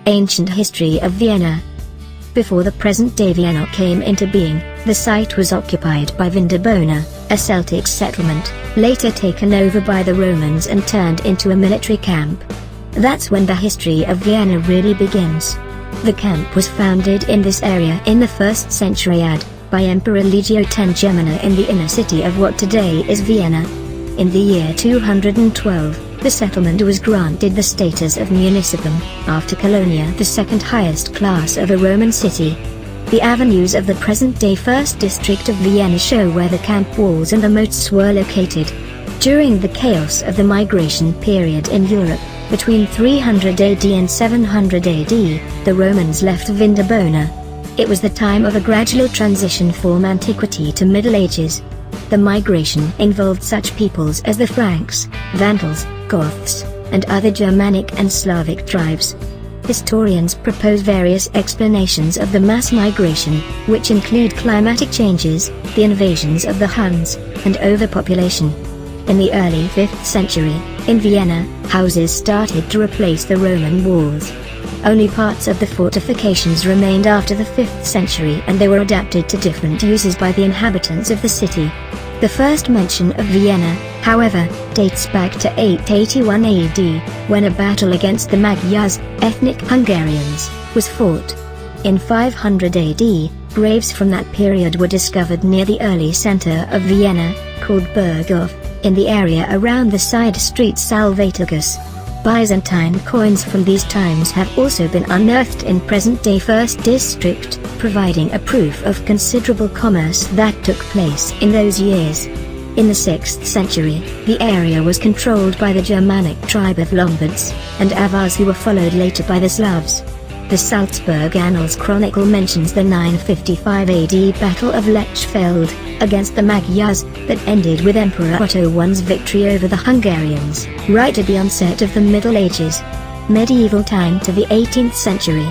Ancient history of Vienna. Before the present-day Vienna came into being, the site was occupied by Vindobona, a Celtic settlement, later taken over by the Romans and turned into a military camp. That's when the history of Vienna really begins. The camp was founded in this area in the 1st century AD, by Emperor Legio X Gemina in the inner city of what today is Vienna. In the year 212, the settlement was granted the status of municipum, after colonia, the second highest class of a Roman city. The avenues of the present-day First District of Vienna show where the camp walls and the moats were located. During the chaos of the migration period in Europe, between 300 AD and 700 AD, the Romans left Vindobona. It was the time of a gradual transition from Antiquity to Middle Ages. The migration involved such peoples as the Franks, Vandals, Goths, and other Germanic and Slavic tribes. Historians propose various explanations of the mass migration, which include climatic changes, the invasions of the Huns, and overpopulation. In the early 5th century, in Vienna, houses started to replace the Roman walls. Only parts of the fortifications remained after the 5th century, and they were adapted to different uses by the inhabitants of the city. The first mention of Vienna, however, dates back to 881 AD, when a battle against the Magyars, ethnic Hungarians, was fought. In 500 AD, graves from that period were discovered near the early center of Vienna, called Burghof, in the area around the side street Salvatorgus. Byzantine coins from these times have also been unearthed in present-day First District, providing a proof of considerable commerce that took place in those years. In the 6th century, the area was controlled by the Germanic tribe of Lombards, and Avars who were followed later by the Slavs. The Salzburg Annals Chronicle mentions the 955 AD Battle of Lechfeld, against the Magyars, that ended with Emperor Otto I's victory over the Hungarians, right at the onset of the Middle Ages. Medieval time to the 18th century.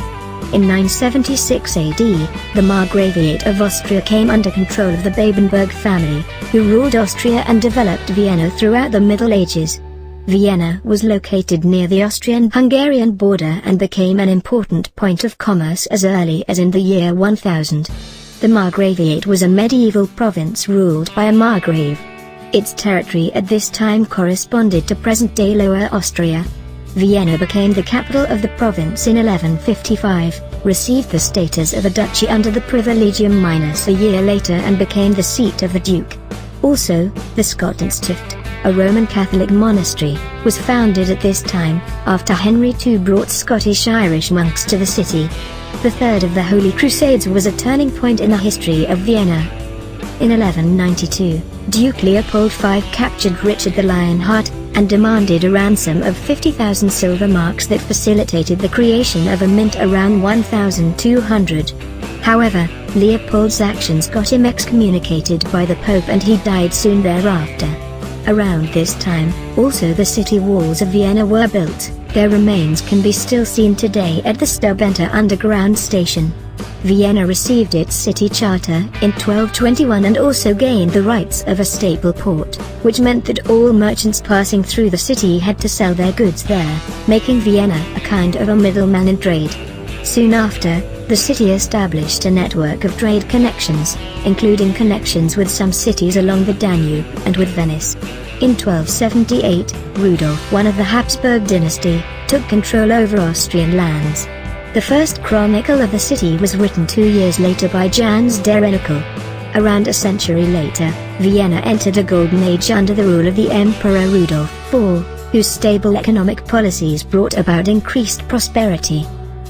In 976 AD, the Margraviate of Austria came under control of the Babenberg family, who ruled Austria and developed Vienna throughout the Middle Ages. Vienna was located near the Austrian-Hungarian border and became an important point of commerce as early as in the year 1000. The Margraviate was a medieval province ruled by a margrave. Its territory at this time corresponded to present-day Lower Austria. Vienna became the capital of the province in 1155, received the status of a duchy under the Privilegium Minus a year later and became the seat of the duke. Also, the Schottenstift, a Roman Catholic monastery, was founded at this time, after Henry II brought Scottish-Irish monks to the city. The Third of the Holy Crusades was a turning point in the history of Vienna. In 1192, Duke Leopold V captured Richard the Lionheart, and demanded a ransom of 50,000 silver marks that facilitated the creation of a mint around 1200. However, Leopold's actions got him excommunicated by the Pope and he died soon thereafter. Around this time, also the city walls of Vienna were built. Their remains can be still seen today at the Stubenter underground station. Vienna received its city charter in 1221 and also gained the rights of a staple port, which meant that all merchants passing through the city had to sell their goods there, making Vienna a kind of a middleman in trade. Soon after, the city established a network of trade connections, including connections with some cities along the Danube and with Venice. In 1278, Rudolf I of the Habsburg dynasty took control over Austrian lands. The first chronicle of the city was written 2 years later by Jans Derenical. Around a century later, Vienna entered a golden age under the rule of the Emperor Rudolf IV, whose stable economic policies brought about increased prosperity.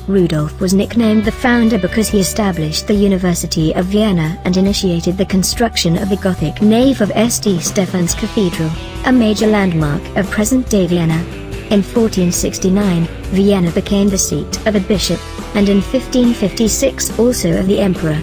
Rudolf was nicknamed the founder because he established the University of Vienna and initiated the construction of the Gothic nave of St. Stephan's Cathedral, a major landmark of present-day Vienna. In 1469, Vienna became the seat of a bishop, and in 1556 also of the emperor.